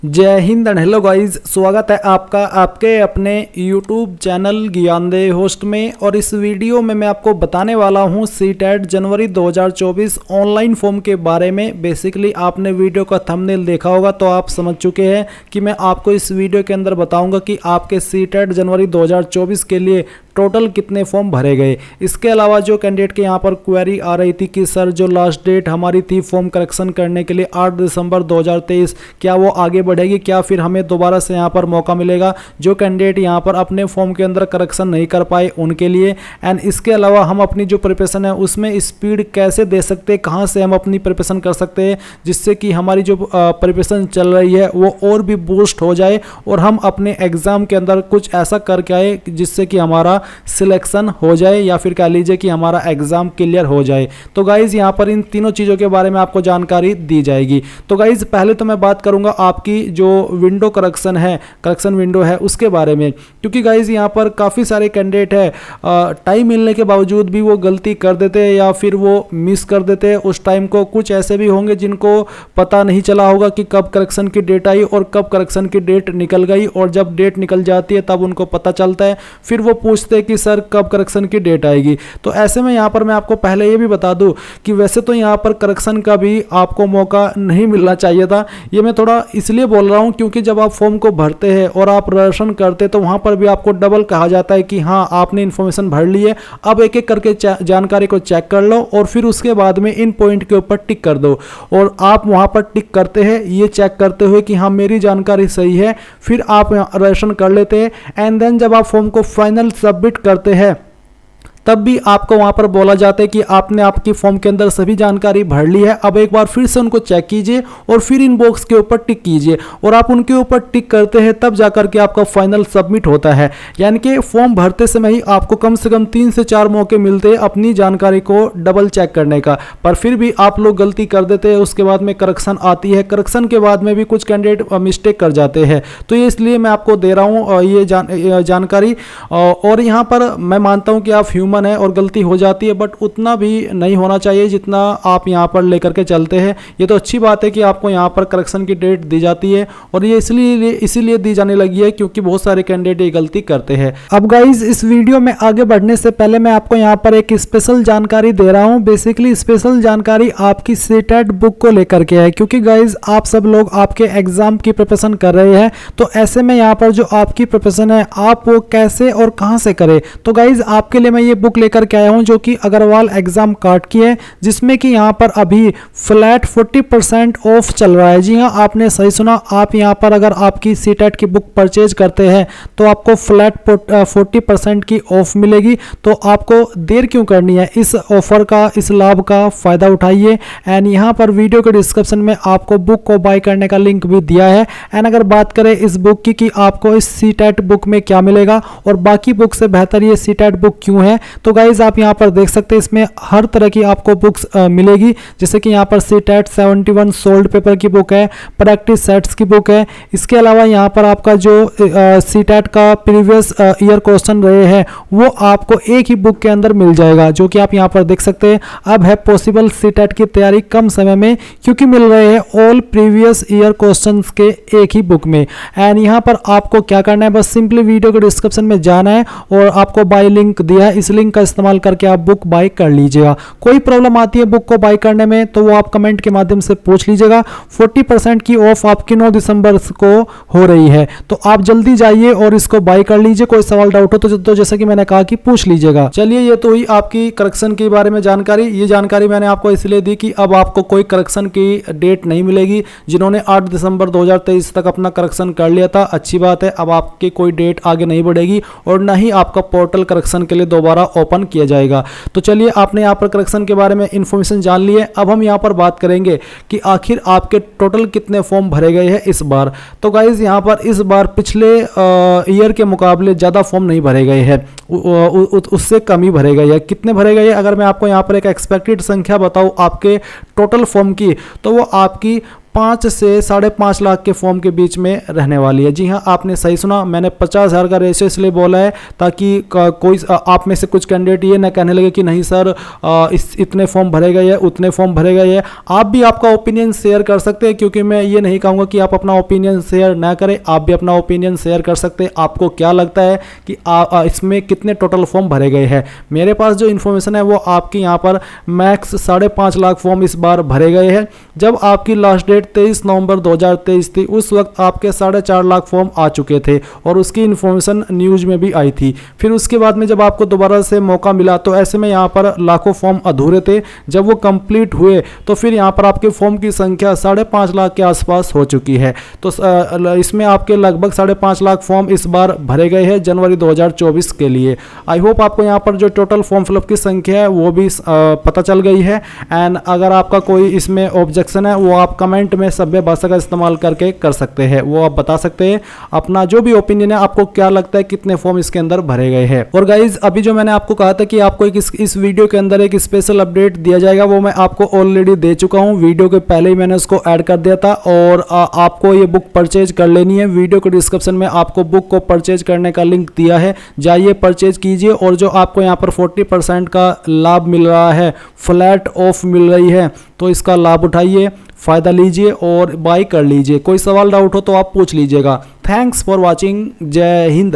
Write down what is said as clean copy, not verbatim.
जय Hind and hello guys, स्वागत है आपका आपके अपने YouTube चैनल ज्ञानदेह होस्ट में। और इस वीडियो में मैं आपको बताने वाला हूं सीटेट जनवरी 2024 ऑनलाइन फॉर्म के बारे में। बेसिकली आपने वीडियो का थंबनेल देखा होगा तो आप समझ चुके हैं कि मैं आपको इस वीडियो के अंदर बताऊंगा कि आपके सीटेट जनवरी 2024 के लिए टोटल कितने फॉर्म भरे गए। इसके अलावा जो कैंडिडेट के यहाँ पर क्वेरी आ रही थी कि सर जो लास्ट डेट हमारी थी फॉर्म करेक्शन करने के लिए 8 दिसंबर 2023, क्या वो आगे बढ़ेगी, क्या फिर हमें दोबारा से यहाँ पर मौका मिलेगा। जो कैंडिडेट यहाँ पर अपने फॉर्म के अंदर करेक्शन नहीं कर पाए उनके लिए। एंड इसके अलावा हम अपनी जो प्रिपरेशन है उसमें स्पीड कैसे दे सकते हैं, कहाँ से हम अपनी प्रिपरेशन कर सकते हैं जिससे कि हमारी जो प्रिपरेशन चल रही है वो और भी बूस्ट हो जाए और हम अपने एग्जाम के अंदर कुछ ऐसा करके आए जिससे कि हमारा सिलेक्शन हो जाए या फिर कह लीजिए कि हमारा एग्जाम क्लियर हो जाए। तो गाइज यहाँ पर इन तीनों चीज़ों के बारे में आपको जानकारी दी जाएगी। तो गाइज पहले तो मैं बात करूंगा आपकी जो विंडो करेक्शन है, करेक्शन विंडो है उसके बारे में, क्योंकि गाइज यहाँ पर काफ़ी सारे कैंडिडेट है टाइम मिलने के बावजूद भी वो गलती कर देते हैं या फिर वो मिस कर देते हैं उस टाइम को। कुछ ऐसे भी होंगे जिनको पता नहीं चला होगा कि कब करेक्शन की डेट आई और कब करेक्शन की डेट निकल गई, और जब डेट निकल जाती है तब उनको पता चलता है, फिर वो पूछते कि सर कब करेक्शन की डेट आएगी। तो ऐसे में यहाँ पर मैं आपको पहले ये भी बता दूं कि वैसे तो यहाँ पर करेक्शन का भी आपको मौका नहीं मिलना चाहिए था। ये मैं थोड़ा इसलिए बोल रहा हूँ क्योंकि जब आप फॉर्म को भरते हैं और आप रजिस्ट्रेशन करते हैं तो वहाँ पर भी आपको डबल कहा जाता है कि हाँ आपने इन्फॉर्मेशन भर ली है, अब एक एक करके जानकारी को चेक कर लो और फिर उसके बाद में इन पॉइंट के ऊपर टिक कर दो। और आप वहाँ पर टिक करते हैं ये चेक करते हुए कि हाँ मेरी जानकारी सही है, फिर आप रजिस्ट्रेशन कर लेते हैं। एंड देन जब आप फॉर्म को फाइनल सबमिट करते हैं तब भी आपको वहां पर बोला जाता है कि आपने आपकी फॉर्म के अंदर सभी जानकारी भर ली है, अब एक बार फिर से उनको चेक कीजिए और फिर इन बॉक्स के ऊपर टिक कीजिए। और आप उनके ऊपर टिक करते हैं तब जाकर के आपका फाइनल सबमिट होता है। यानी कि फॉर्म भरते समय ही आपको कम से कम 3 से 4 मौके मिलते हैं अपनी जानकारी को डबल चेक करने का, पर फिर भी आप लोग गलती कर देते हैं। उसके बाद में करेक्शन आती है, करेक्शन के बाद में भी कुछ कैंडिडेट मिस्टेक कर जाते हैं। तो ये इसलिए मैं आपको दे रहा हूँ ये जानकारी। और यहाँ पर मैं मानता हूँ कि आप ह्यूमन है और गलती हो जाती है, बट उतना भी नहीं होना चाहिए जितना आप यहाँ पर लेकर के चलते हैं। ये तो अच्छी बात है कि आपको यहाँ पर करेक्शन की डेट दी जाती है और ये इसीलिए दी जाने लगी है क्योंकि बहुत सारे कैंडिडेट ये गलती करते हैं। अब गाइज इस वीडियो में आगे बढ़ने से पहले मैं आपको यहाँ पर एक स्पेशल जानकारी दे रहा हूँ। बेसिकली स्पेशल जानकारी आपकी सीटेट बुक को लेकर के है, क्योंकि गाइज आप सब लोग आपके एग्जाम की प्रिपरेशन कर रहे हैं। तो ऐसे में यहाँ पर जो आपकी प्रिपरेशन है आप वो कैसे और कहाँ से करें। तो गाइज आपके लिए मैं ये बुक लेकर के आया हूं जो कि अग्रवाल एग्जाम कार्ड की है, जिसमें कि यहां पर अभी फ्लैट 40% ऑफ चल रहा है। जी हां, आपने सही सुना। आप यहां पर अगर आपकी सीटेट की बुक परचेज करते हैं तो आपको फ्लैट 40% की ऑफ मिलेगी। तो आपको देर क्यों करनी है, इस ऑफर का, इस लाभ का फायदा उठाइए। एंड यहां पर वीडियो के डिस्क्रिप्शन में आपको बुक को बाय करने का लिंक भी दिया है। एंड अगर बात करें इस बुक की कि आपको इस सीटेट बुक में क्या मिलेगा और बाकी बुक से बेहतर ये सीटेट बुक क्यों है, तो गाइज आप यहां पर देख सकते हैं इसमें हर तरह की आपको बुक्स मिलेगी। जैसे कि यहां पर सीटेट 71 सोल्ड पेपर की बुक है, प्रैक्टिस सेट्स की बुक है। इसके अलावा यहां पर आपका जो सीटेट का प्रीवियस ईयर क्वेश्चन रहे हैं वो आपको एक ही बुक के अंदर मिल जाएगा, जो कि आप यहां पर देख सकते हैं। अब है पॉसिबल सीटेट की तैयारी कम समय में, क्योंकि मिल रहे हैं ऑल प्रीवियस ईयर क्वेश्चन के एक ही बुक में। एंड यहां पर आपको क्या करना है, बस सिंपली वीडियो के डिस्क्रिप्शन में जाना है और आपको बाय लिंक दिया है, इस लिंक का इस्तेमाल करके आप बुक बाय कर लीजिएगा। कोई प्रॉब्लम आती है बुक को बाय करने में तो वो आप कमेंट के माध्यम से पूछ लीजिएगा। 40% की ऑफ आपकी 9 दिसंबर को हो रही है, तो आप जल्दी जाइए और इसको बाय कर लीजिए। कोई सवाल डाउट हो तो जैसा कि मैंने कहा कि पूछ लीजिएगा। चलिए, ये तो हुई आपकी करेक्शन के बारे में जानकारी। ये जानकारी मैंने आपको इसलिए दी कि अब आपको कोई करेक्शन की डेट नहीं मिलेगी। जिन्होंने 8 दिसंबर 2023 तक अपना करेक्शन कर लिया था, अच्छी बात है, अब आपकी कोई डेट आगे नहीं बढ़ेगी और ना ही आपका पोर्टल करेक्शन के लिए दोबारा ओपन किया जाएगा। तो चलिए, आपने यहाँ पर करेक्शन के बारे में इंफॉर्मेशन जान ली है। अब हम यहाँ पर बात करेंगे कि आखिर आपके टोटल कितने फॉर्म भरे गए हैं इस बार। तो गाइज यहाँ पर इस बार पिछले ईयर के मुकाबले ज़्यादा फॉर्म नहीं भरे गए हैं, उससे कम ही भरे गए हैं। कितने भरे गए हैं, अगर मैं आपको यहाँ पर एक एक्सपेक्टेड संख्या बताऊँ आपके टोटल फॉर्म की, तो वो आपकी 5 से 5.5 लाख के फॉर्म के बीच में रहने वाली है। जी हाँ, आपने सही सुना, मैंने 50,000 का रेशियो इसलिए बोला है ताकि कोई आप में से कुछ कैंडिडेट ये ना कहने लगे कि नहीं सर इतने फॉर्म भरे गए हैं, उतने फॉर्म भरे गए हैं। आप भी आपका ओपिनियन शेयर कर सकते हैं, क्योंकि मैं ये नहीं कहूँगा कि आप अपना ओपिनियन शेयर ना करें, आप भी अपना ओपिनियन शेयर कर सकते हैं। आपको क्या लगता है कि इसमें कितने टोटल फॉर्म भरे गए हैं। मेरे पास जो इन्फॉर्मेशन है वो आपकी यहाँ पर मैक्स 5.5 लाख फॉर्म इस बार भरे गए हैं। जब आपकी लास्ट डेट 23 नवंबर 2023 थी, उस वक्त आपके 4.5 लाख फॉर्म आ चुके थे और उसकी इन्फॉर्मेशन न्यूज़ में भी आई थी। फिर उसके बाद में जब आपको दोबारा से मौका मिला तो ऐसे में यहाँ पर लाखों फॉर्म अधूरे थे। जब वो कंप्लीट हुए तो फिर यहाँ पर आपके फॉर्म की संख्या 5.5 लाख के आसपास हो चुकी है। तो इसमें आपके लगभग 5.5 लाख फॉर्म इस बार भरे गए हैं जनवरी 2024 के लिए। आई होप आपको यहाँ पर जो टोटल फॉर्म फिलअप की संख्या है वो भी पता चल गई है। एंड अगर आपका कोई इसमें ऑब्जेक्शन है वो आप कमेंट में सभ्य भाषा का इस्तेमाल करके कर सकते हैं, वो आप बता सकते हैं अपना जो भी ओपिनियन है, आपको क्या लगता है कितने फॉर्म इसके अंदर भरे गए हैं। और गाइज अभी जो मैंने आपको कहा था कि आपको इस वीडियो के अंदर एक स्पेशल अपडेट दिया जाएगा, वो मैं आपको ऑलरेडी दे चुका हूँ। वीडियो के पहले ही मैंने उसको ऐड कर दिया था और आपको ये बुक परचेज कर लेनी है। वीडियो के डिस्क्रिप्शन में आपको बुक को परचेज करने का लिंक दिया है, जाइए परचेज कीजिए। और जो आपको यहाँ पर 40% का लाभ मिल रहा है, फ्लैट ऑफ मिल रही है, तो इसका लाभ उठाइए, फ़ायदा लीजिए और बाय कर लीजिए। कोई सवाल डाउट हो तो आप पूछ लीजिएगा। Thanks for watching. जय हिंद।